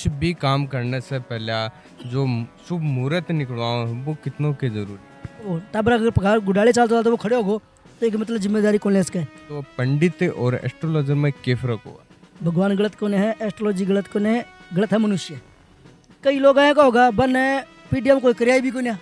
कुछ भी काम करने से पहले जो शुभ मुहूर्त निकलवाओ वो कितनों के जरूरी। वो टाबर अगर पगार गुडाले चालते तो वो खड़े होगो तो एक मतलब जिम्मेदारी कौन ले इसके। तो पंडित और एस्ट्रोलॉजर में क्या फर्क हुआ? भगवान गलत कौन है, एस्ट्रोलॉजी गलत कौन है, गलत है मनुष्य। कई लोग आए का होगा बने पीडीएम कोई कराई भी कोई ना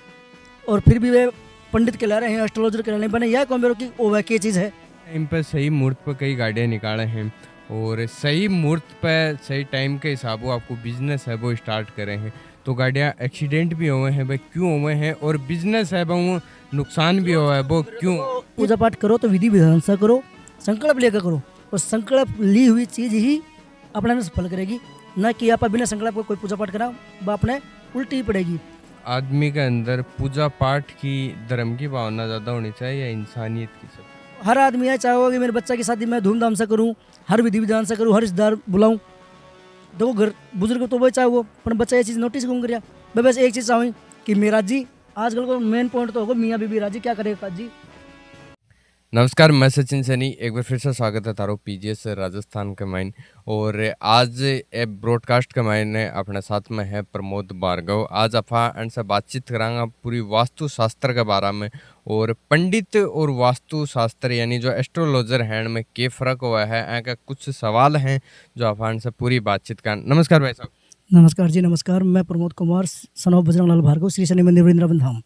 और फिर भी वे पंडित कहला रहे हैं, एस्ट्रोलॉजर कहला नहीं बने यह कौन मेरे की वो क्या चीज़ है। टाइम पे सही मुहूर्त पर कई गाड़ियाँ निकाले हैं और सही मुहूर्त पे सही टाइम के हिसाब वो आपको बिजनेस है वो स्टार्ट करे हैं, तो गाड़ियाँ एक्सीडेंट भी हुए हैं भाई क्यों हुए हैं, और बिजनेस है वो नुकसान भी हुआ है वो क्यों? पूजा पाठ करो तो विधि विधान से करो, संकल्प लेकर करो और संकल्प ली हुई चीज़ ही अपने में सफल करेगी, न कि आप बिना संकल्प को कोई पूजा पाठ करा वो अपने उल्टी ही पड़ेगी। आदमी के अंदर पूजा पाठ की धर्म की भावना ज़्यादा होनी चाहिए या इंसानियत की? सब हर आदमी है चाहोगे कि मेरे बच्चा की शादी मैं धूमधाम से करूं, हर विधि विधान से करूं, हर रिश्तेदार बुलाऊं। देखो घर बुजुर्ग तो वही चाहो पर बच्चा ये चीज़ नोटिस क्यों करिया। मैं बस एक चीज़ चाहूँ कि मेरा जी आजकल को मेन पॉइंट तो होगा मियाँ बीबी राजी क्या करेगा जी। नमस्कार, मैं सचिन सैनी एक बार फिर से स्वागत है तारो पीजीएस राजस्थान के माइन। और आज ए ब्रॉडकास्ट के माइन अपने साथ में है प्रमोद भार्गव। आज अफा इनसे बातचीत करांगा पूरी वास्तु शास्त्र के बारे में और पंडित और वास्तु शास्त्र यानी जो एस्ट्रोलॉजर हैं में क्या फ़र्क हुआ है, ऐसा कुछ सवाल हैं जो अफा इनसे पूरी बातचीत का। नमस्कार भाई साहब। नमस्कार जी नमस्कार, मैं प्रमोद कुमार सनोफ बजरंगलाल भार्गव, श्री शनि मंदिर वृंदावन धाम।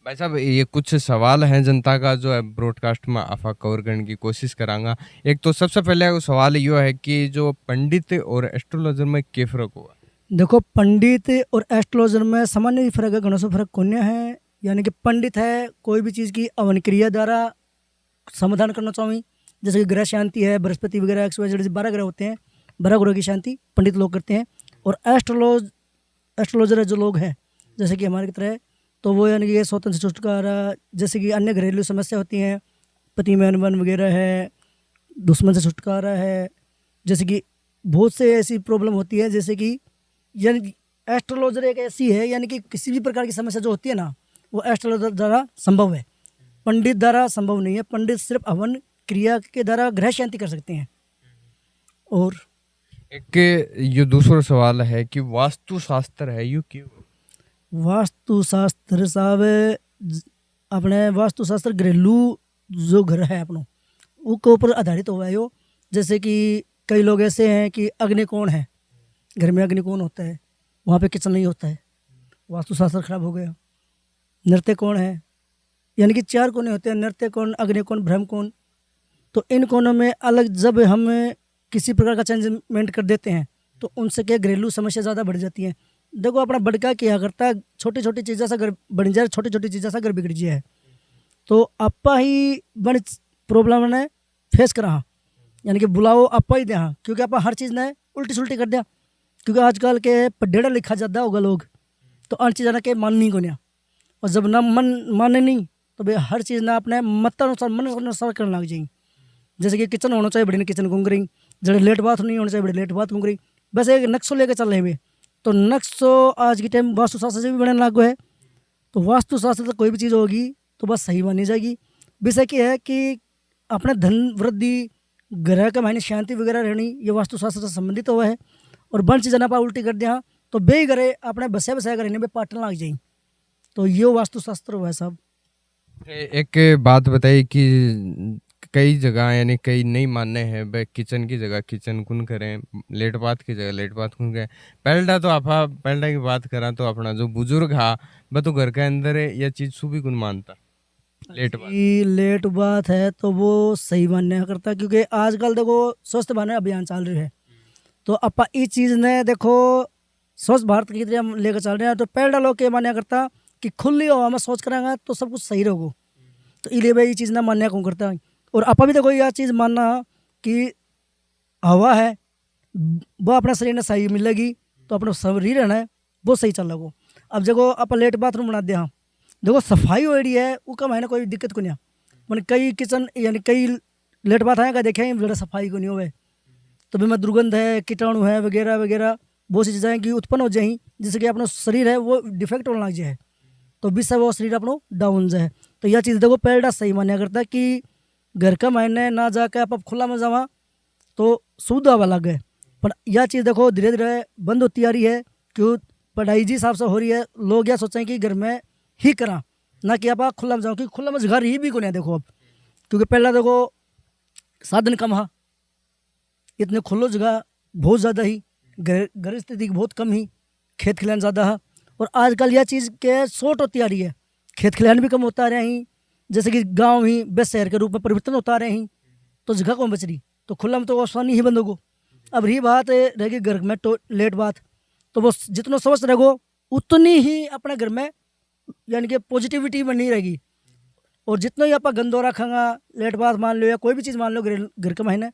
भाई साहब ये कुछ सवाल हैं जनता का जो है ब्रॉडकास्ट में आफा कवर करने की कोशिश करांगा। एक तो सबसे पहले वो सवाल ये है कि जो पंडित और एस्ट्रोलॉजर में क्या फ़र्क हुआ? देखो पंडित और एस्ट्रोलॉजर में सामान्य फर्क है, घणो सो फर्क कौन है। यानी कि पंडित है कोई भी चीज़ की अवन क्रिया द्वारा समाधान करना चाहिए, जैसे कि ग्रह शांति है, बृहस्पति वगैरह XYZ 12 ग्रह होते हैं, 12 ग्रह की शांति पंडित लोग करते हैं। और एस्ट्रोलॉजर जो लोग हैं जैसे कि हमारे की तरह, तो वो यानी कि ये स्वतंत्र से छुटकारा, जैसे कि अन्य घरेलू समस्या होती हैं, पति में अनबन वगैरह है, दुश्मन से छुटकारा है, जैसे कि बहुत से ऐसी प्रॉब्लम होती है, जैसे कि यानी कि एस्ट्रोलॉजर एक ऐसी है यानी कि किसी भी प्रकार की समस्या जो होती है ना वो एस्ट्रोलॉजर द्वारा संभव है, पंडित द्वारा संभव नहीं है। पंडित सिर्फ हवन क्रिया के द्वारा ग्रह शांति कर सकते हैं। और एक ये दूसरा सवाल है कि वास्तु शास्त्र है यू क्यों? वास्तु शास्त्र साहब अपने वास्तु शास्त्र घरेलू जो घर है अपनों उसके ऊपर आधारित हुआ है। यो जैसे कि कई लोग ऐसे हैं कि अग्निकोण है, घर में अग्निकोण होता है, वहाँ पे किचन नहीं होता है, वास्तु शास्त्र खराब हो गया। नृत्य कोण है, यानी कि 4 कोने होते हैं, नृत्य कोण, अग्निकोण, ब्रह्म कोण। तो इन कोणों में अलग जब हम किसी प्रकार का चेंजमेंट कर देते हैं तो उनसे क्या घरेलू समस्या ज़्यादा बढ़ जाती है। देखो अपना बड़का क्या करता है, छोटी छोटी चीज़ों से घर बन जाए, छोटी छोटी चीज़ों से घर बिगड़ जाए, तो आपा ही बड़ी प्रॉब्लम ने फेस करा, यानी कि बुलाओ आपा ही दे, क्योंकि आप हर चीज़ ने उल्टी सुल्टी कर दिया। क्योंकि आजकल के पढ़ेड़ा लिखा जाता होगा लोग, तो हर चीज़ के मान नहीं को, और जब ना मन माने नहीं तो भाई हर चीज़ ना अपने मत अनुसार मन अनुसार करने लग जाएंगे। जैसे कि किचन होना चाहिए बड़ी किचन घूम रही, जब लेट बात नहीं होना चाहिए बड़ी लेट बात घूम रही, बस एक नक्शो लेकर चल रहे हुए। तो नक्शो आज के टाइम वास्तुशास्त्र से भी बनने लागू है, तो वास्तुशास्त्र से कोई भी चीज़ होगी तो बस सही मानी जाएगी। विषय क्या है कि अपने धन वृद्धि, ग्रह का मायने शांति वगैरह रहनी, ये वास्तुशास्त्र से संबंधित हुआ है। और बन चीज़ ना उल्टी कर दिया तो बे घरे अपने बसे बसाया रहने में पाटन लग जाए, तो ये वास्तुशास्त्र हुआ है साहब। एक बात बताइए कि कई जगह यानी कई नहीं मानने हैं भाई किचन की जगह किचन कुन करें, लेट बात की जगह लेट बात कुन करें। पहला तो आप पहला की बात करा तो अपना जो बुजुर्ग हा वह तो घर के अंदर यह चीज़ सुबह कुन मानता लेट बात है तो वो सही मान्य करता, क्योंकि आजकल देखो स्वस्थ भारत अभियान चल रही है, तो अपा इस चीज़ ने देखो स्वच्छ भारत की तरह लेकर चल रहे हैं। तो पहला लोग क्या मान्य करता कि खुली हवा में सोच करांगा तो सब कुछ सही रहोगे, तो इसलिए भाई ये चीज़ ना मान्य कौन करता है। और आपा भी देखो यह चीज़ मानना कि हवा है वो अपना शरीर ने सही मिलेगी, तो अपना शरीर है ना वो सही चल लगो। अब देखो आप लेट बाथरूम बना दिया, देखो सफाई हो रही है उसका मैंने कोई दिक्कत को नहीं, मैंने कई किचन यानी कई लेट बात आएगा देखें ज़्यादा सफाई को नहीं हो, तो भी मैं दुर्गंध है, कीटाणु है वगैरह वगैरह बहुत सी चीज़ें की उत्पन्न हो जाए, जिससे कि अपना शरीर है वो डिफेक्ट होने लग जाए, तो भी वो शरीर अपना डाउन जाए। तो यह चीज़ देखो पहला सही मान्या करता कि घर का मायने ना जाकर आप खुला में जावा तो शुद्ध हवा लगे, पर यह चीज़ देखो धीरे धीरे बंद होती आ रही है। क्यों? पढ़ाई जी हिसाब से हो रही है। लोग यह सोचें कि घर में ही करा, ना कि आप खुला में जाओ, क्योंकि खुला में जगह रही भी को नहीं देखो अब। क्योंकि पहला देखो साधन कम हा, इतने खुलो जगह बहुत ज़्यादा ही, घर स्थिति बहुत कम ही, खेत खलिहान ज़्यादा है। और आजकल यह चीज़ के शॉर्ट होती आ रही है, खेत खलिहान भी कम होता आ रहे हैं, जैसे कि गांव ही बस शहर के रूप में परिवर्तन होता आ रहे हैं, तो जगह कौन बच रही, तो खुला में तो आसानी ही बंद होगो। अब रही बात रहेगी घर में लेट बात, तो वो जितना स्वस्थ रहोगो उतनी ही अपने घर में यानी कि पॉजिटिविटी बनी रहेगी। और जितना ही आप गंदो रखेंगे लेट बात मान लो या कोई भी चीज़ मान लो घर के महीने,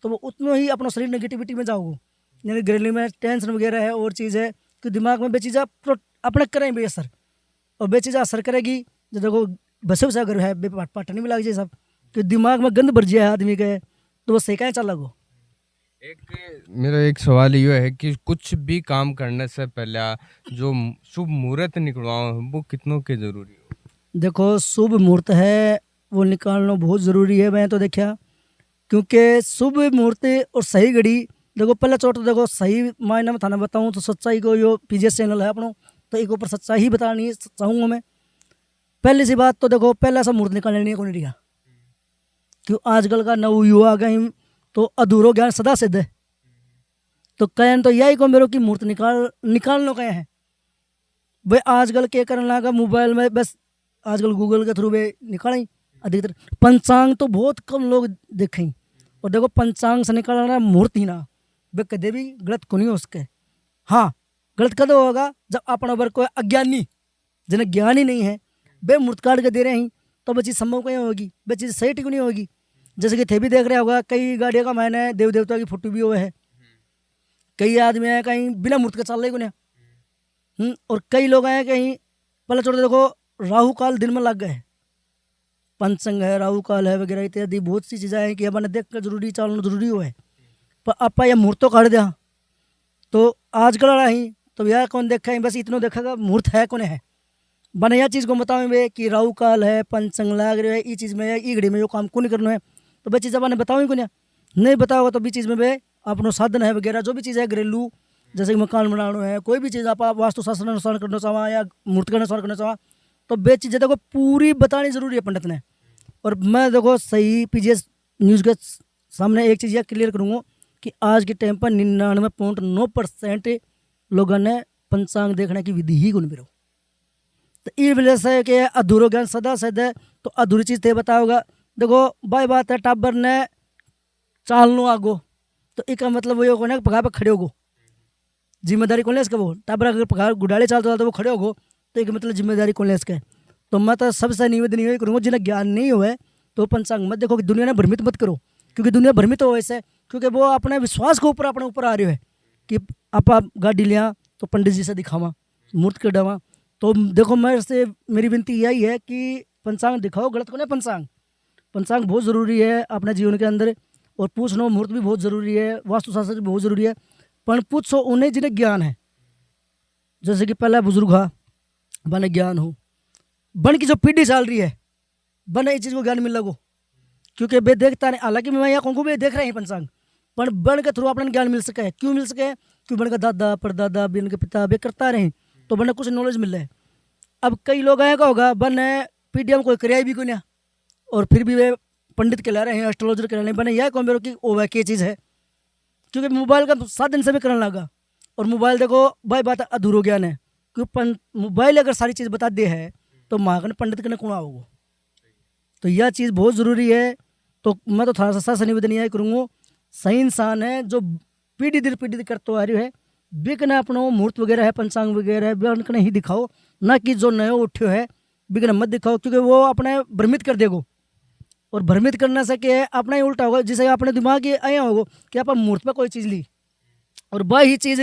तो वो उतना ही अपना शरीर नेगेटिविटी में जाओगे। यानी घरेलू में टेंशन वगैरह है और चीज़ है कि दिमाग में बे चीज़ें अपने करें बे असर, और बे चीज़ें असर करेगी। जो देखो बसे उसा घर है बे पाटनी में लग जाए सब, कि दिमाग में गंद भर जाए आदमी के, तो वो सही कहें चल लगो। मेरा एक सवाल ये है कि कुछ भी काम करने से पहले जो शुभ मुहूर्त निकलवाओ वो कितनों के जरूरी हो? देखो शुभ मुहूर्त है वो निकालना बहुत ज़रूरी है। मैं तो देखा, क्योंकि शुभ मुहूर्त और सही घड़ी, देखो पहले चोट तो देखो सही मायने में थाने बताऊँ तो सच्चाई को, यो पीजीएस चैनल है अपनों, तो एक ऊपर सच्चाई ही बतानी चाहूँगा मैं। पहली सी बात तो देखो पहला सा मुहूर्त निकालने नहीं कौन दिया, क्यों? आजकल का नव युवा कहीं तो अधूरो ज्ञान सदा सिद्ध है, तो कहन तो यही को मेरे की मुहूर्त निकालना कहे हैं भाई। आजकल के करने लगा मोबाइल में, बस आजकल गूगल के थ्रू वे निकालें अधिकतर। पंचांग तो बहुत कम लोग देखें, और देखो पंचांग से निकालना मुहूर्त ही ना, वे कदे भी गलत को नहीं हो सके। हाँ, गलत कदे होगा जब अपना वर्ग कोई अज्ञानी जिन्हें ज्ञान ही नहीं है वे मुहूर्त काट के दे रहे हैं, तो वो चीज़ संभव कहीं होगी, वे चीज़ सही ठीक नहीं होगी। जैसे कि थे भी देख रहे होगा कई गाड़ियों का मैंने देव देवता की फोटो भी हुए है, कई आदमी हैं कहीं बिना मुहूर्त के चल रहे को नहीं। और कई लोग हैं कहीं पहले छोड़ देखो राहु काल दिन में लग गए, पंचंग है, राहु काल है वगैरह इत्यादि बहुत सी चीज़ें हैं कि अपने देख कर जरूरी चलना जरूरी हो है। पर आप ये मुहूर्त तो काट दिया, तो आजकल रही तो यार कौन देखा है, बस इतना देखा मुहूर्त है कौन है, बने यह चीज़ को बताओ वे कि राहु काल है, पंचंग लाग रहे है, ये चीज़ में ई घड़ी में जो काम को नहीं करना है, तो वह चीज़ अपने बताओ ही को नहीं बताओगे तो भी चीज़ में वे अपना साधन है वगैरह जो भी चीज़ है घरेलू, जैसे कि मकान बनाना है, कोई भी चीज़ आप वास्तुशास्त्र अनुसार करना चाहो या मूर्त के अनुसार करना चाहो, तो वे चीज़ें देखो पूरी बतानी जरूरी है पंडित ने। और मैं देखो सही पीजीएस न्यूज़ के सामने एक चीज़ यह क्लियर करूँगा कि आज के टाइम पर 99.9% लोगों ने पंचांग देखने की विधि ही गुण बिरो, तो इस वजह से कि अधूरो ज्ञान सदा सिद्ध है, तो अधूरी चीज़ थे बताओगा। देखो भाई बात है टाबर ने चालनो आगो, तो एक मतलब वो को ना पगार पर खड़े होगो, जिम्मेदारी कौन ले इसका, वो टाबर अगर पगार गुडाले चालते तो वो खड़े होगो, तो एक मतलब जिम्मेदारी कौन ले इसका। तो मैं तो सबसे निवेदन ये करूँगा जिन्हें ज्ञान नहीं हुआ है तो पंचांग मत देखो, कि दुनिया ने भ्रमित मत करो, क्योंकि दुनिया भ्रमित हो ऐसे, क्योंकि वो अपने विश्वास के ऊपर अपने ऊपर आ रहे है कि आप गाड़ी लिया तो पंडित जी से दिखावा मूर्त के डावा। तो देखो मेरे से मेरी विनती यही है कि पंचांग दिखाओ, गलत को नहीं। पंचांग बहुत ज़रूरी है अपने जीवन के अंदर, और पूछना मुहूर्त भी बहुत ज़रूरी है, वास्तुशास्त्र भी बहुत ज़रूरी है, पर पूछो उन्हें जिन्हें ज्ञान है। जैसे कि पहला बुजुर्ग हा बने ज्ञान हो, बन की जो पीढ़ी चल रही है बने इस चीज़ को ज्ञान मिल लगो, क्योंकि वे देखता नहीं, हालांकि मैं यहाँ कहूँ वे देख रहे हैं पंचांग, पर बन के थ्रू अपने ज्ञान मिल सके। क्यों मिल सके? क्यों बन का दादा परदादा बन के पिता वे करता रहे, तो बने कुछ नॉलेज मिल रहा है। अब कई लोग आए का होगा बन पीडीएम कोई कराई भी कोई नहीं, और फिर भी वे पंडित कहला रहे हैं, एस्ट्रोलॉजर कहला रहे हैं, बने यह कौन मेरे की ओ वह क्या चीज़ है, क्योंकि मोबाइल का साधन से भी करने लगा। और मोबाइल देखो भाई बात अधूरो ज्ञान है, क्योंकि मोबाइल अगर सारी चीज़ बता दे है तो महागन पंडित के कौन आओगे, तो यह चीज़ बहुत ज़रूरी है। तो मैं तो थोड़ा सा निवेदन यह करूँगा, सही इंसान है जो पीढ़ी दर पीढ़ी करते आ रही है, बिकना अपना मुहूर्त वगैरह है पंचांग वगैरह है बिकना ही दिखाओ, ना कि जो नया उठ्यो है बिकना मत दिखाओ, क्योंकि वो अपने भ्रमित कर देगो, और भ्रमित करने से क्या है अपना ही उल्टा होगा। जैसे अपने दिमाग ये आया होगा कि आप मुहूर्त पर कोई चीज़ ली और वही चीज़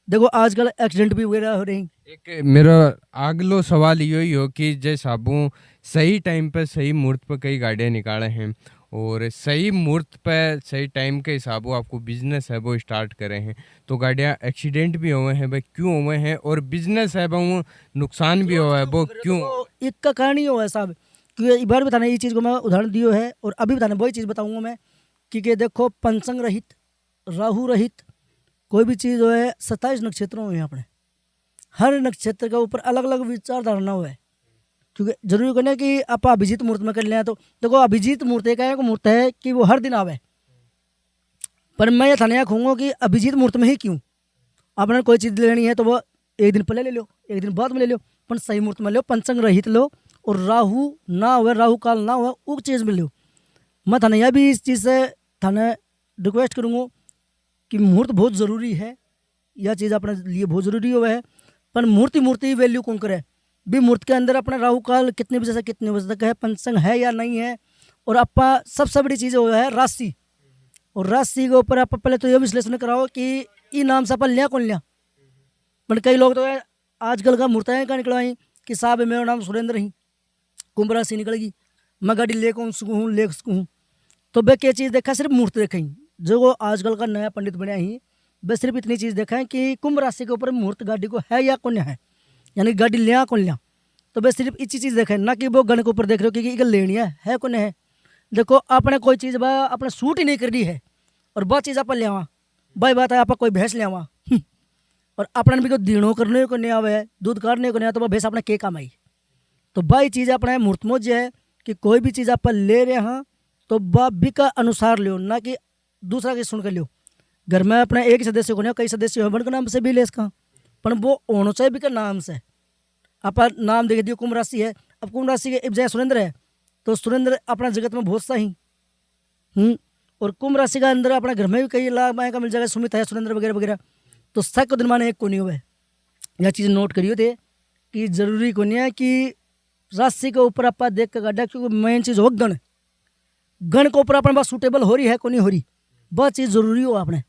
देखो आजकल एक्सीडेंट भी वगैरह हो रही। एक मेरा अगलो सवाल यही हो कि जैसे साबू सही टाइम पे सही मुहूर्त पर कई गाड़ियाँ निकाले हैं, और सही मुहूर्त पे सही टाइम के हिसाब वो आपको बिजनेस है वो स्टार्ट करे हैं, तो गाड़ियाँ एक्सीडेंट भी हुए हैं भाई क्यों हुए हैं, और बिजनेस है वो नुकसान भी हुआ है वो क्यों? एक का कारण ही हुआ है साहब, क्योंकि एक बार बताना ये चीज़ को मैं उदाहरण दियो है, और अभी बताना वही चीज़ बताऊंगा मैं, क्योंकि देखो पंचंग रहित, राहु रहित, कोई भी चीज़ हो है 27 नक्षत्रों में अपने, हर नक्षत्र के ऊपर अलग अलग विचारधारणा हो है। क्योंकि जरूरी करना कि आप अभिजीत मुहूर्त में कर लें तो देखो अभिजीत मुहूर्त एक है मुहूर्त है कि वो हर दिन आवे, पर मैं ये थाने कहूँगा कि अभिजीत मुहूर्त में ही क्यों, आपने कोई चीज़ लेनी है तो वो एक दिन पहले ले लो, एक दिन बाद में ले लो, पर सही मुहूर्त में लो, पंचांग रहित लो, और राहु ना हुए, राहु काल ना हुए, वो चीज़ में लो। मैं थाने यह भी इस चीज़ से थाने रिक्वेस्ट करूँगा कि मुहूर्त बहुत ज़रूरी है, यह चीज़ अपने लिए बहुत ज़रूरी हुआ है, पर मूर्ति वैल्यू कौन करे भी मुहूर्त के अंदर अपना राहु काल कितने बजे से कितने बजे तक है, पंचांग है या नहीं है, और आपा सबसे बड़ी चीज़ वो है राशि, और राशि के ऊपर आप पहले तो यह विश्लेषण कराओ कि ई नाम से अपन लिया कौन लिया। पर कई लोग तो आजकल का मुहूर्त है क्या निकलवाई कि साहब मेरा नाम सुरेंद्र ही, कुंभ राशि निकलेगी, मैं गाड़ी ले कौन सकूँ हूँ, ले सकूँ हूँ, तो वे क्या चीज़ देखा, सिर्फ मुहूर्त देखा ही, जो वो आजकल का नया पंडित बना ही वे सिर्फ इतनी चीज़ देखा है कि कुंभ राशि के ऊपर मुहूर्त गाड़ी को है या कौन है, यानी गाड़ी लिया कौन लिया, तो वे सिर्फ इसी चीज़ देखा है, ना कि वो गण के ऊपर देख रहे हो कि लेनी है कौन है। देखो आपने कोई चीज़ बा अपने सूट ही नहीं करनी है और वह चीज़ आप ले आवा, भाई बात है आप कोई भैंस ले आवा और अपने भी कोई दीणों करने को नहीं आवे, दूध काटने को नहीं आया, तो वह भैंस अपने के काम आई। तो भाई चीज़ अपने मुहूर्त मोज है कि कोई भी चीज़ आप ले रहे हैं तो वह भी का अनुसार लो, ना कि दूसरा की सुन कर लो। घर में अपने एक ही सदस्य को नहीं, कई सदस्य हो बन के नाम से भी ले इसका, पर वो होना चाहिए भी का नाम से। आप नाम देख दियो कुंभ राशि है, अब कुंभ राशि के जय सुरेंद्र है तो सुरेंद्र अपना जगत में बहुत सा ही और कुंभ राशि का अंदर अपने घर में भी कई लाभ आए का मिल जाएगा, सुमित है, सुरेंद्र वगैरह वगैरह, तो सक को दिन माने एक को नहीं हुआ है। यह चीज़ नोट करियो थे कि जरूरी को नहीं है कि राशि के ऊपर आप देख कर गाड़ा, क्योंकि मेन चीज़ हो गण, गण के ऊपर अपने बात सूटेबल हो रही है को नहीं हो रही, वह चीज़ जरूरी हो आपने,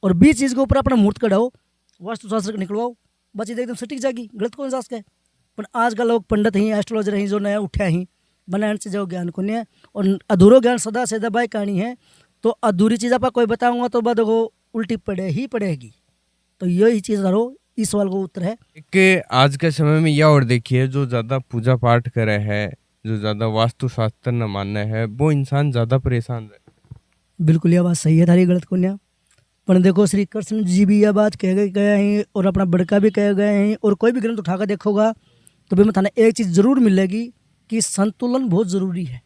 और बी चीज़ के ऊपर अपना मुहूर्त कढ़ाओ, वास्तुशास्त्र निकलवाओ, बस चीज़ एकदम सटीक जाएगी, गलत कौन सा है। पर आज का लोग पंडित ही एस्ट्रोलॉजर ही जो नया उठा ही बनाने से जो ज्ञान को नहीं है, और अधूरो ज्ञान सदा से दबाई कहानी है, तो अधूरी चीज़ आप कोई बताऊंगा तो बाद देखो उल्टी पड़े ही पड़ेगी। तो यही चीज़ धरो, इस सवाल का उत्तर है। एक आज के समय में यह और देखिए, जो ज़्यादा पूजा पाठ करे है, जो ज़्यादा वास्तुशास्त्र न मानना है, वो इंसान ज़्यादा परेशान रहे। बिल्कुल यह बात सही है थारी, गलत को नहीं। पर देखो श्री कृष्ण जी भी यह बात कह गए हैं और अपना बड़का भी कह गए हैं, और कोई भी ग्रंथ उठा कर देखोगा तो भी मैं थाने एक चीज़ जरूर मिलेगी कि संतुलन बहुत ज़रूरी है।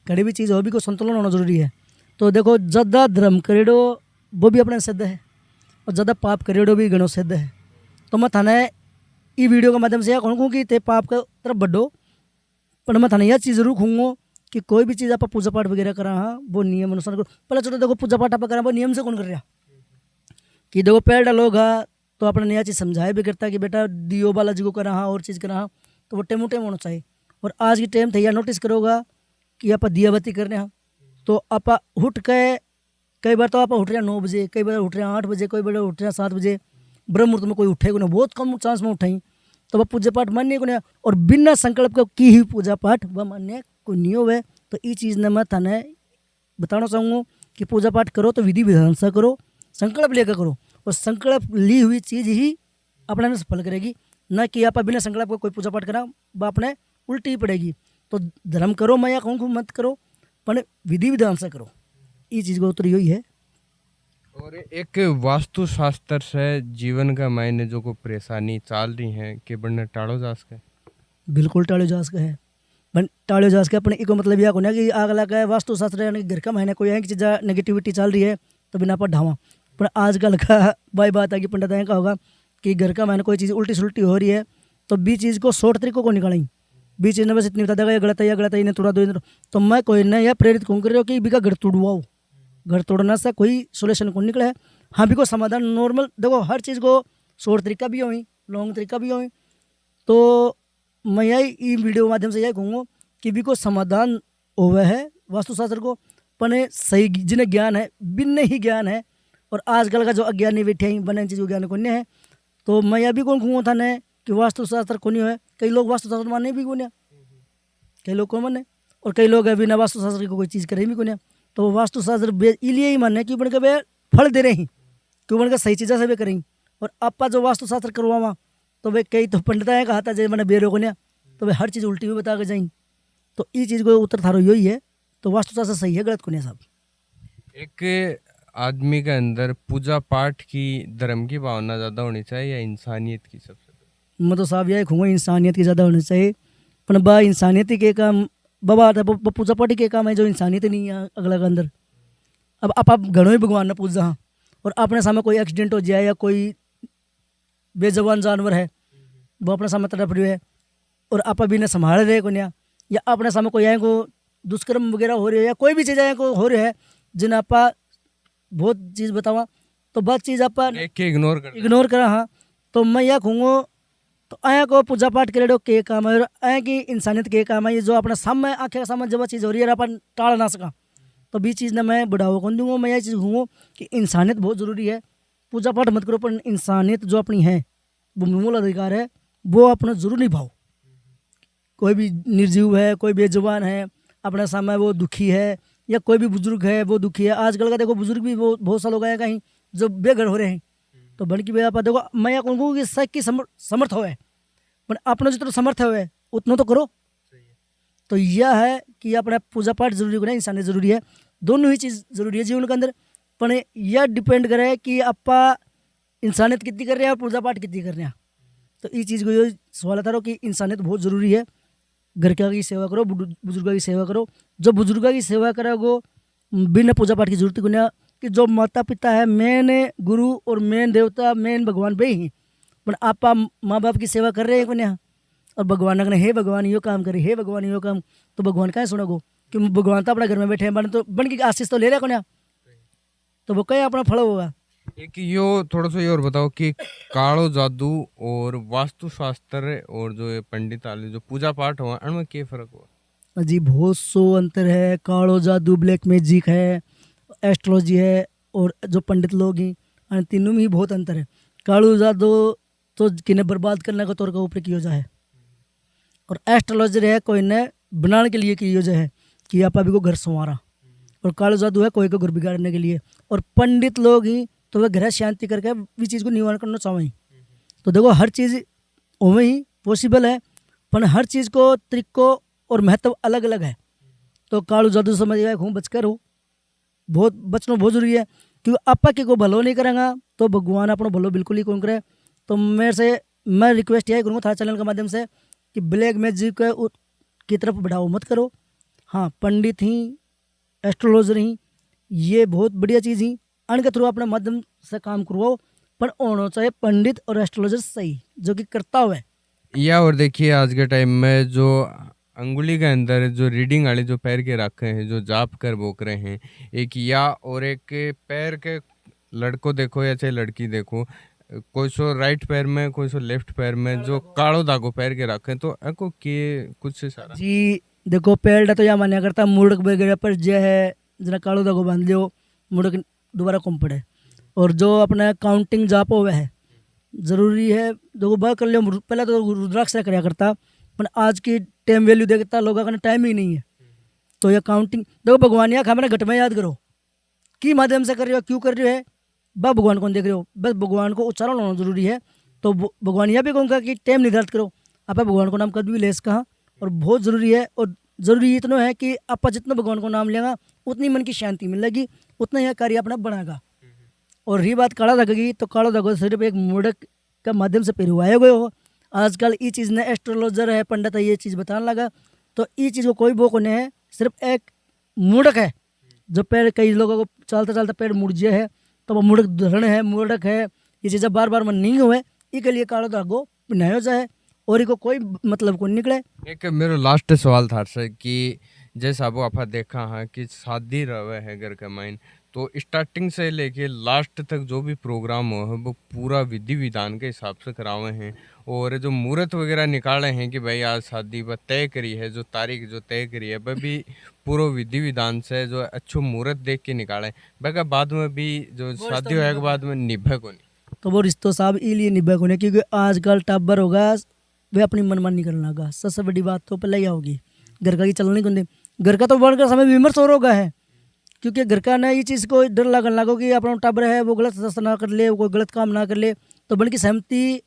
कड़ी भी चीज़ हो भी को संतुलन होना जरूरी है। तो देखो ज़्यादा धर्म करेडो वो भी अपने सिद्ध है, और ज़्यादा पाप करेडो भी गणों सिद्ध है। तो मैं थाने ये वीडियो के माध्यम से यह कहूँगा कि ते पाप का तरफ बढ़ो, पर मैं थाने यह चीज़ जरूर कहूँगा कि कोई भी चीज़ आप पूजा पाठ वगैरह करा हाँ वो नियम अनुसार करो। पहले चलो देखो पूजा पाठ आप करा वो नियम से कौन कर रहा कि देखो पैर डालोगा तो अपने नया चीज़ समझाया भी करता कि बेटा दियो बालाजी को करा हाँ और चीज़ करा हाँ, तो वो टेमो टेम होना चाहिए। और आज की टाइम थे या नोटिस करोगा कि आप दिया बत्ती करने हाँ तो आप उठ के कई बार तो आप उठ रहे 9 बजे, कई बार उठ रहे 8 बजे, कई बार उठ रहे 7 बजे, ब्रह्म मुहूर्त में कोई उठे को नहीं, बहुत कम चांस में उठाई, तो वह पूजा पाठ मान्य को नहीं, और बिना संकल्प का की हुई पूजा पाठ वह मान्य को नहीं हुए। तो ये चीज़ ने मैं थाने बताना चाहूँगा कि पूजा पाठ करो तो विधि विधान से करो, संकल्प लेकर करो, और संकल्प ली हुई चीज़ ही अपने में सफल करेगी, न कि आप बिना संकल्प का कोई पूजा पाठ करा वह अपने उल्टी ही पड़ेगी। तो धर्म करो, मैं या कहूँ मत करो, पर विधि विधान से करो, ये चीज़ का उत्तर यही है। और एक वास्तुशास्त्र से जीवन का मायने जो को परेशानी चाल रही है कि बनने टाड़ो जा सके, बिल्कुल टाड़ो जा सके है, बन टाड़ो जा सके अपने इको मतलब यह होना कि आग लगा है वास्तुशास्त्र यानी घर का मायने कोई है कि चीज़ नेगेटिविटी चल रही है तो बिना पर ढावा। पर आजकल का भाई बात है कि पंडित का होगा कि घर का मायने कोई चीज़ उल्टी सुल्टी हो रही है तो बी चीज़ को शॉर्ट तरीकों को निकालें, बी चीज़ ने बस इतनी बता देगा ये गलत है, या गलत है, इन्हें तोड़ा दो। तो मैं कोई नहीं यह प्रेरित कौन कर रहे हो कि बिका घर तोड़वाओ, घर तोड़ना से कोई सोल्यूशन कौन निकला है। हाँ भी को समाधान नॉर्मल देखो, हर चीज़ को शॉर्ट तरीका भी हुई, लॉन्ग तरीका भी हुई। तो मैं यही वीडियो के माध्यम से यही कहूँगा कि भी को समाधान हुआ है वास्तुशास्त्र को, पने सही जिन्हें ज्ञान है बिन ही ज्ञान है, और आजकल का जो अज्ञानी बैठे हैं बने चीज़ को ज्ञान को नहीं है। तो मैं यह भी कौन कहूँगा था ने कि वास्तुशास्त्र को नहीं है, कई लोग वास्तुशास्त्र माने भी कौन है, कई लोग को माने, और कई लोग बिना वास्तुशास्त्र को कोई चीज़ करे भी कौन है। तो वास्तुशास्त्र इसलिए ही माने कि बन के वे फल दे रहे हैं, क्यों बन के सही चीज़ा से वे करेंगे। और आपा जो वास्तुशास्त्र करवावा तो वे कई तो पंडित है कहा था जैसे मैंने बेरो को नहीं, तो वे हर चीज़ उल्टी हुई बता के जाएंगे। तो ये चीज़ को उत्तर थारो यही है। तो वास्तुशास्त्र सही है, गलत को नहीं साहब। एक आदमी के अंदर पूजा पाठ की, धर्म की भावना ज़्यादा होनी चाहिए या इंसानियत की सबसे पहले? मैं तो साहब यही कहूँगा इंसानियत की ज़्यादा होनी चाहिए। पर बा इंसानियत ही के काम बाबा आता है पूजा पाठ ही के काम है जो इंसानियत ही नहीं है अगला के अंदर। अब आप घणों ही भगवान ने पूजा हाँ और अपने सामने कोई एक्सीडेंट हो जाए या कोई बेजवान जानवर है वो अपने सामने तड़प रही है और आप अभी ने संभाल रहे को या अपने सामने कोई आए को दुष्कर्म वगैरह हो रही है या कोई भी चीज़ आए को हो रही है जिन आप बहुत चीज़ बतावा तो बस चीज़ आप देख के इग्नोर करा हाँ। तो मैं यह कहूँगा तो आया को पूजा पाठ करे के काम है और आया की इंसानियत के काम है ये जो अपने सामने आँखें के सामने जब चीज़ हो रही है अपन टाल ना सका तो भी चीज़ ने मैं बढ़ावा कौन दूंगा। मैं यह चीज़ कहूँगा कि इंसानियत बहुत ज़रूरी है। पूजा पाठ मत करो पर इंसानियत जो अपनी है वो मूल अधिकार है वो अपना जरूर निभाओ। कोई भी निर्जीव है कोई बेजुबान है अपने सामने वो दुखी है या कोई भी बुजुर्ग है वो दुखी है। आजकल का देखो बुजुर्ग भी बहुत सा लोग आए कहीं जो बेघर हो रहे हैं तो बन की आप देखो मैं यह कहूँगा कि सब की समर्थ हो है पर अपना जितना समर्थ है उतना तो करो। तो यह है कि अपना पूजा पाठ जरूरी नहीं इंसानियत जरूरी है। दोनों ही चीज़ जरूरी है जीवन के अंदर पर यह डिपेंड करे कि आप इंसानियत कितनी कर रहे हैं और पूजा पाठ कितनी कर रहे हैं। तो इस चीज़ को ये सवाल आता रहो कि इंसानियत बहुत ज़रूरी है। घर का की सेवा करो बुजुर्गों की सेवा करो। जो बुजुर्गों की सेवा करोगे बिना पूजा पाठ की जरूरत को नहीं कि जो माता पिता है मेन गुरु और मेन देवता मेन भगवान भाई ही पर आप माँ बाप की सेवा कर रहे हैं को और भगवान ने हे भगवान यो काम करे हे भगवान यो काम तो भगवान कहाँ सुनोगो कि भगवान तो अपने घर में बैठे हैं बन की आशीष तो ले रहे को तो वो कहीं अपना फल होगा। एक यो थोड़ा सा ये और बताओ कि कालो जादू और वास्तु शास्त्र और जो ये पंडित आले जो पूजा पाठ हुआ उनमें क्या फर्क हुआ? जी बहुत सो अंतर है। कालो जादू ब्लैक मैजिक है एस्ट्रोलॉजी है और जो पंडित लोग हैं तीनों में ही बहुत अंतर है। कालो जादू तो किन्हें बर्बाद करने का तौर का ऊपर किया जाए और एस्ट्रोलॉजर है कोई ने बनाने के लिए किया जाए कि आप अभी को घर संवारा और कालो जादू है कोई को घर बिगाड़ने के लिए और पंडित लोग ही तो वह ग्रह शांति करके भी चीज़ को निवारण करना चाहें। तो देखो हर चीज़ उमें ही पॉसिबल है पर हर चीज़ को तरीको और महत्व अलग अलग है। तो कालू जादू समझ गए हूँ बचकर हो बहुत बचना बहुत जरूरी है क्योंकि आपा के को भलो नहीं करेंगा तो भगवान अपना भलो बिल्कुल ही कौन करे। तो मेरे से मैं रिक्वेस्ट यही करूँगा था चैनल के माध्यम से कि ब्लैक मैजिक की तरफ बढ़ाओ मत करो। हाँ पंडित ही एस्ट्रोलॉजर ही ये बहुत बढ़िया चीज़ ही अनके थ्रू अपने माध्यम से काम करवाओ पर होना चाहिए पंडित और एस्ट्रोलॉजर सही जो कि करता हुआ है। या और देखिए आज के टाइम में जो अंगुली के अंदर जो रीडिंग वाले जो पैर के रखे हैं जो जाप कर बोक रहे हैं एक या और एक पैर के लड़को देखो या चाहे लड़की देखो कोई सो राइट पैर में कोई सो लेफ्ट पैर में जो कालो धागो पैर के रखे तो को के कुछ सारा जी देखो पैर तो या मान्या करता मुड़क वगैरह पर जो है जरा कालो धागो बांध लियो मुड़क दोबारा कम पड़े और जो अपना काउंटिंग जाप हुआ है ज़रूरी है देखो बात कर लियो पहले तो रुद्राक्ष से कराया करता पर आज की टाइम वैल्यू देखता लोगों का टाइम ही नहीं है। तो ये काउंटिंग देखो भगवान या खाना घट में याद करो कि माध्यम से कर रहे हो क्यों कर रहे हो है बा भगवान कौन देख रहे हो बस भगवान को उच्चारण होना जरूरी है। तो भगवान यह भी कहूँगा कि टाइम निर्धारित करो आप भगवान को नाम कभी भी ले कहाँ और बहुत ज़रूरी है। और ज़रूरी इतना है कि आप जितना भगवान को नाम लेगा उतनी मन की शांति मिलेगी उतना यह कार्य अपना बनाएगा। और रही बात काला धागा की तो काला धागा सिर्फ एक मोड़क का माध्यम से पिरवाया गए हो। आजकल ये चीज़ ने एस्ट्रोलॉजर है पंडित है ये चीज़ बताने लगा तो ये चीज़ को कोई वो को नहीं है सिर्फ एक मुड़क है जो पैर कई लोगों को चलता चलता पैर मुड़ गया है तो वो मुड़क धरण है मुड़क है ये चीज़ें बार बार मन नहीं हुए इसके लिए काला धागो पहनाया जाए और इको कोई मतलब को निकले। एक मेरा लास्ट सवाल था सर कि जैसा अब आप देखा है कि शादी रहे है घर का माइन तो स्टार्टिंग से लेके लास्ट तक जो भी प्रोग्राम हो है वो पूरा विधि विधान के हिसाब से करावे हैं और जो मुहूर्त वगैरह निकाले हैं कि भाई आज शादी वह तय करी है जो तारीख जो तय करी है वह भी पूरा विधि विधान से जो अच्छो मुहूर्त देख के निकाले वह बाद में भी जो शादी होने के बाद में निभे को नहीं तो वो रिश्तों साहब इसलिए निभे को नहीं क्योंकि आजकल टाबर होगा वे अपनी मनमानी करने लगा। सबसे बड़ी बात तो पहले ही होगी घर का की चलने को नहीं घर का तो बढ़कर समय विमर्श और होगा है क्योंकि घर का ना ये चीज़ को डर लगने लगो कि अपना टाबर है वो गलत रास्ता ना कर ले कोई गलत काम ना कर ले तो बन की सहमति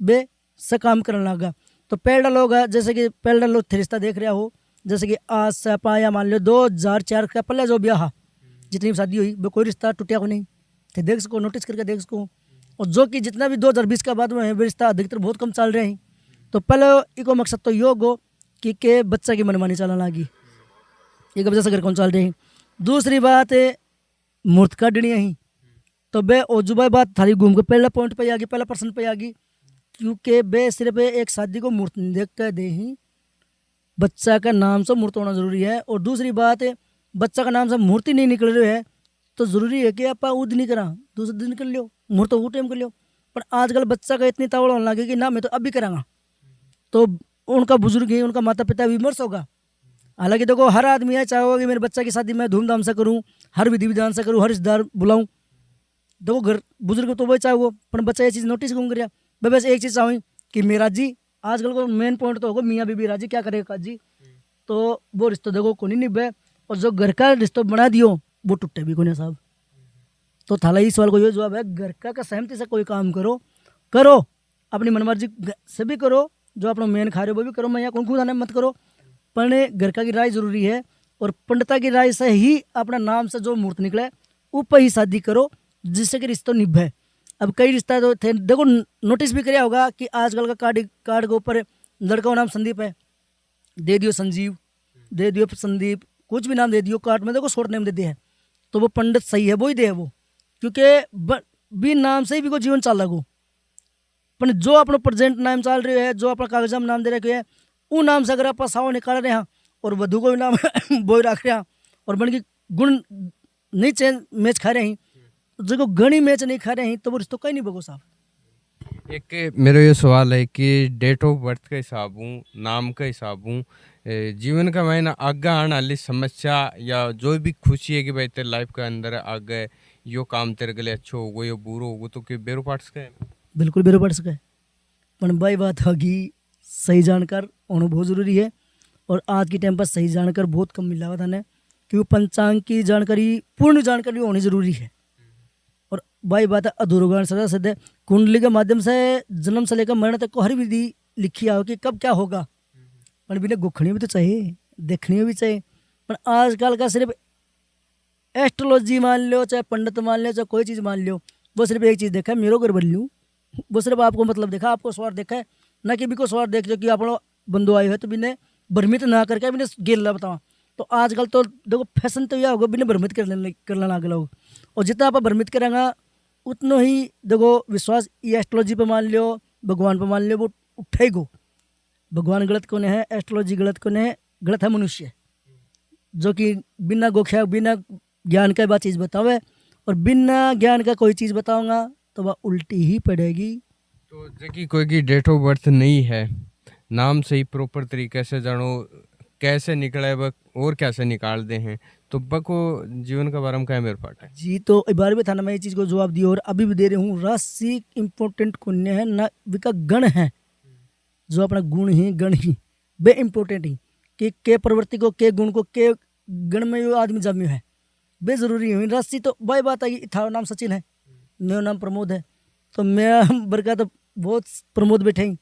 बे से काम करने लगा। तो पहला लोग जैसे कि पहला लोग रिश्ता देख रहा हो जैसे कि आज से पाया मान लो 2004 का पहले जो ब्याह जितनी भी शादी हुई वो कोई रिश्ता टूटा को नहीं थे, देख सको नोटिस करके देख सको। और जो कि जितना भी 2020 का बाद में है वो रिश्ता अधिकतर बहुत कम चल रहे हैं। तो पहले इको मकसद तो योग हो कि के बच्चा की मनमानी चलाना लगी, एक वजह से घर कौन चल रहे हैं। दूसरी बात है मूर्त काटनी है, तो बे ओजुबा बात थारी घूम के पहला पॉइंट पे आ गई, पहला पर्सन पे आ गई, क्योंकि बे सिर्फ एक शादी को मूर्त नहीं देख कर दे ही, बच्चा का नाम से मूर्त होना जरूरी है। और दूसरी बात है बच्चा का नाम से मूर्ति नहीं निकल रही है तो जरूरी है कि आप उद नहीं करा दूसरे दिन कर लियो, मूर्त तो वो टाइम कर लियो। पर आजकल बच्चा का इतनी तावड़ होने लगे कि ना मैं तो अभी करांगा, तो उनका बुजुर्ग ही उनका माता पिता विमर्श होगा। हालांकि देखो हर आदमी है चाहेगा कि मेरे बच्चा की शादी मैं धूमधाम से करूँ, हर विधि विधान से करूँ, हर रिश्तेदार बुलाऊँ, देखो घर बुजुर्ग तो वही चाहे वो, पर बच्चा ये चीज़ नोटिस क्यों करिया। मैं बस एक चीज़ चाहूँ कि मेरा जी आजकल को मेन पॉइंट तो होगा मियाँ बीबी राजी क्या करेगा जी, तो वो रिश्ता देखो को नहीं निभे, और जो घर का रिश्ता बना दियो वो टूटे भी को नहीं साहब। तो थाला इस सवाल को ये जवाब है, घर का सहमति से कोई काम करो करो, अपनी मनमर्जी से भी करो, जो अपना मेन खा रहे हो वो भी करो, मैं यहाँ कौन खुद आने मत करो, पर घर का की राय जरूरी है। और पंडिता की राय से ही अपना नाम से जो मूर्त निकले ऊपर ही शादी करो जिससे कि रिश्ता निभे। अब कई रिश्ता तो थे देखो नोटिस भी कराया होगा कि आजकल का कार्ड के ऊपर लड़का का नाम संदीप है, दे दियो संजीव, दे दियो संदीप, कुछ भी नाम दे दियो, कार्ड में देखो शॉर्ट नेम दे दिया है, तो वो पंडित सही है वो ही दे वो, क्योंकि भी नाम से ही भी को जीवन चाल लगो। पर जो अपना प्रेजेंट नाम चल रहे है, जो अपना कागजा में नाम दे रखे है, वो नाम से अगर आप साव निकाल रहे हैं और वधु को भी नाम बोई रख रहे हैं और बन की गुण नहीं चेंज मैच खा रहे हैं, तो जो गणी मैच नहीं खा रहे हैं तो वो रिश्तों कहीं नहीं बगो साहब। एक मेरा ये सवाल है कि डेट ऑफ बर्थ के हिसाब नाम के हिसाब जीवन का मैंने आगे आने वाली समस्या या जो भी खुशी है कि भाई तेरे लाइफ के अंदर आगे यो काम तेरे के लिए अच्छा होगा या बुरा होगा, तो कि बेरो पार्ट सके बिल्कुल बेरो पड़ सके, पर भाई बात होगी सही जानकार होना बहुत ज़रूरी है। और आज के टाइम पर सही जानकार बहुत कम मिला हुआ था ने, क्योंकि पंचांग की जानकारी पूर्ण जानकारी होनी जरूरी है। और भाई बात है अधूरगान सदा सदे कुंडली के माध्यम से जन्म से लेकर मरण तक को हर विधि लिखी आओ कि कब क्या होगा, पर बिना गुखनी भी तो चाहिए, देखनी भी चाहिए। पर आजकल का सिर्फ एस्ट्रोलॉजी मान लो, चाहे पंडित मान लो, चाहे कोई चीज़ मान लो, वो सिर्फ एक चीज़ देखा है मेरे घर बन लूँ, वो सिर्फ आपको मतलब देखा, आपको स्वार्थ देखा है ना कि भी को स्वार्थ देख लो कि आप बंदो आए हो तो बिना भ्रमित ना करके बिना गेल बताओ। तो आजकल तो देखो फैशन तो यह होगा बिना भ्रमित कर लेना लगे लोग, और जितना आप भ्रमित करेंगे उतना ही देखो विश्वास ये एस्ट्रोलॉजी पे मान लो, भगवान पे मान लो, वो उठेगो। भगवान गलत कौन है, एस्ट्रोलॉजी गलत कौन है, गलत है मनुष्य, जो कि बिना गोख्या बिना ज्ञान का बात चीज़ बतावे, और बिना ज्ञान का कोई चीज़ बताऊंगा तो वह उल्टी ही पड़ेगी। तो जबकि कोई की डेट ऑफ बर्थ नहीं है, नाम से ही प्रॉपर तरीके से जानो कैसे निकले वह और कैसे निकाल दे हैं, तो बको जीवन का बारे में क्या मेरे पाट है जी। तो एक बार भी था ना मैं ये चीज़ को जवाब दिया और अभी भी दे रही हूँ, राशि इम्पोर्टेंट कुण्य है ना विका गण है, जो अपना गुण ही गण ही बे इम्पोर्टेंट ही कि के प्रवृत्ति को के गुण को के गण में यो आदमी जम्यो है बे जरूरी हुई। राशि तो भाई बात आई, थारा नाम सचिन है, मेरा नाम प्रमोद है, तो मेरा बरका तो बहुत प्रमोद बैठे ही,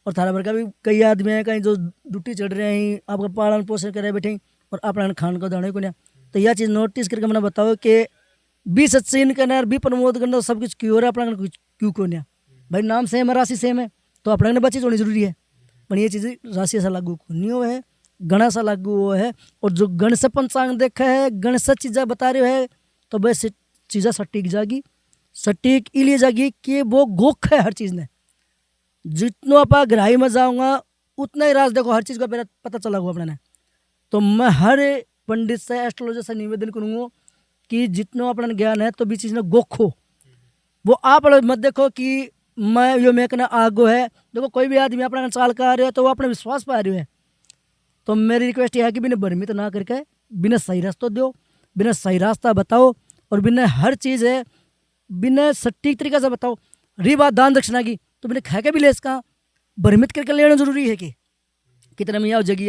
और थारा बरका भी कई आदमी हैं कहीं जो ड्यूटी चढ़ रहे हैं, आपका पालन पोषण कर रहे बैठे और अपना खान को दाने को नहीं। तो यह चीज़ नोटिस करके मैंने बताओ कि बी सचिन करना बी प्रमोद करना सब कुछ क्यों हो रहा है, अपना क्यों क्यों नहीं भाई, नाम सेम है राशि सेम है, तो अपना ने बची होनी जरूरी है। पर ये चीज़ राशि ऐसा लागू नहीं हुआ है, गण सा लागू हुआ है, और जो गण से पंचांग देखा है, गण से चीज़ें बता रहे है, तो बस चीज़ें सटीक जागी, सटीक इसलिए जागी कि वो गोख है हर चीज़ ने। जितना आप गहराई में जाऊँगा उतना ही राज देखो हर चीज़ का मेरा पता चला हुआ अपने ने। तो मैं हर पंडित से एस्ट्रोलॉजर से निवेदन करूँगा कि जितना अपना ज्ञान है तो भी चीज़ ने गोखो, वो आप मत देखो कि मैं यो मैं कहना आगो है। देखो कोई भी आदमी अपना चाल का आ रहा है तो वो अपने विश्वास पर आ रहा है, तो मेरी रिक्वेस्ट यह है कि बिना भ्रमित ना करके बिना सही रास्ता दो, बिना सही रास्ता बताओ, और बिना हर चीज़ है बिना सटीक तरीके से बताओ। रही बात दान दक्षिणा की, तो बिना खा के भी ले इसका भ्रमित करके लेना जरूरी है कि कितना में या जगी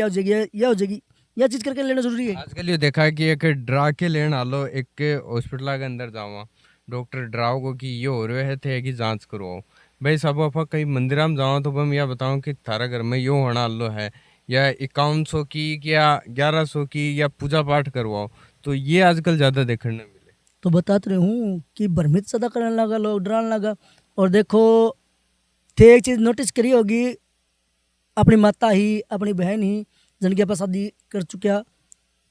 यह चीज़ करके लेना जरूरी है। आजकल ये देखा है कि एक डरा के लेन आलो, एक हॉस्पिटल के अंदर जावा डॉक्टर डराओ को कि ये हो रहे थे कि जांच करवाओ भाई सब आप कहीं मंदिर में जाओ तो मैं यह बताऊं कि थारा घर में यो होना आलो है या 5100 की या 1100 की या पूजा पाठ करवाओ, तो ये आजकल ज़्यादा देखने मिले। तो बताते रहे हूँ कि भ्रमित ज़्यादा करने लगा, लोग डराने लगा। और देखो थे एक चीज़ नोटिस करी होगी, अपनी माता ही अपनी बहन ही जिनके पास शादी कर चुका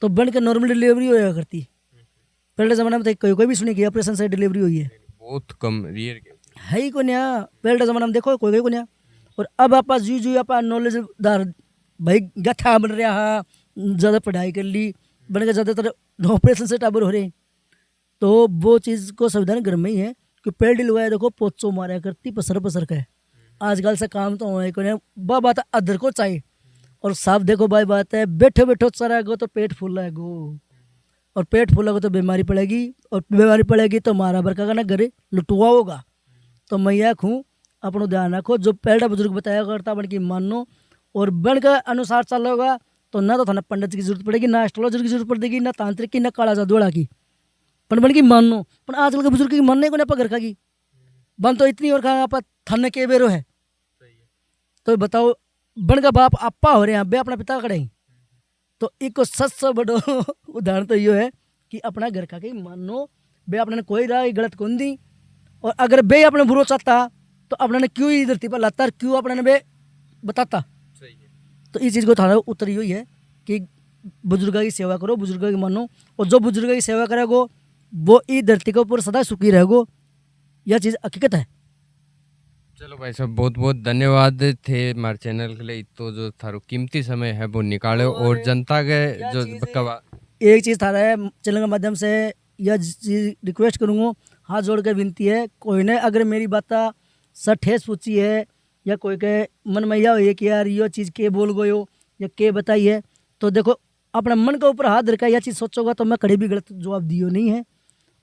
तो बन के नॉर्मल डिलीवरी होया करती। पहले ज़माने में तो कोई भी सुनी कि ऑपरेशन से डिलीवरी हुई है, बहुत कम रेयर के। है ही को नया। पहले ज़माने में देखो कोई को नया। और अब आप जू आप नॉलेजदार भाई गठा बन रहा है, ज़्यादा पढ़ाई कर ली, बन के ज़्यादातर ऑपरेशन से टाबर हो रहे हैं। तो वो चीज़ को संविधान घर में ही है कि पेड़ लगाया देखो पोचो मारा करती पसर पसर का है। आजकल से काम तो हो को वह बात अदर को चाहिए। और साफ देखो भाई बात है, बैठे बैठो चराएगो तो पेट फूलेगो, और पेट फूलेगा तो बीमारी पड़ेगी, और बीमारी पड़ेगी तो मारा बरका का ना घर लुटुआ होगा। तो मैं यह कहूँ अपनो ध्यान रखो, जो पहला बुजुर्ग बताया करता बन की मानो और बन के अनुसार चलोगा तो ना तो थाना पंडित की जरूरत पड़ेगी, ना एस्ट्रोलॉजर की जरूरत पड़ेगी, ना तांत्रिक की, ना काला जादूड़ा की। पण बन की मानो पर आजकल के बुजुर्ग की मानने को ना घर का की बन तो इतनी और खा थाने के बेरो है। तो बताओ बन का बाप आपा हो रहे हैं बे अपना पिता कड़े। तो एक सबसे बड़ो उदाहरण तो यो है कि अपना घर का के मानो बे अपने कोई राय गलत कौन दी। और अगर बे अपने बुरो चाहता तो अपने क्यों ही धरती पर लाता, क्यों अपने बे बताता। तो इस चीज़ को थारा उत्तर यही है कि बुजुर्ग की सेवा करो, बुजुर्ग की मानो, और जो बुजुर्ग की सेवा करेगो वो इस धरती के ऊपर सदा सुखी रहेगो। यह चीज़ हकीकत है। चलो भाई साहब बहुत बहुत धन्यवाद थे हमारे चैनल के लिए, तो जो थारो कीमती समय है वो निकाले और जनता के जो एक चीज़ थारा है चैनल के माध्यम से यह चीज़ रिक्वेस्ट करूँगा, हाथ जोड़ के विनती है, कोई ने अगर मेरी बात सर ठेस पूछी है या कोई के मन में यह है कि यार ये चीज़ के बोल गए हो या के बताई है, तो देखो अपने मन के ऊपर हाथ रखा यह चीज़ सोचोगा तो मैं कभी भी गलत जवाब दियो नहीं है।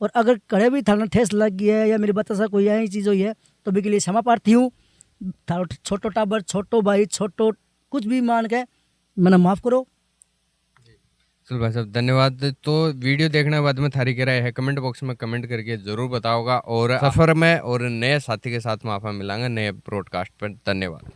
और अगर कड़े भी थाना ठेस लग गई है या मेरी बात से कोई यही चीज़ हुई है तो भी के लिए क्षमा प्रार्थी हूँ। थारो छोटो टाबर, छोटो भाई, छोटो कुछ भी मान के मैंने माफ़ करो। चलो भाई साहब धन्यवाद। तो वीडियो देखने के बाद में थारी क्या राय है कमेंट बॉक्स में कमेंट करके जरूर बताओगा, और सफर में और नए साथी के साथ में आपा मिलांगे नए ब्रॉडकास्ट पर। धन्यवाद।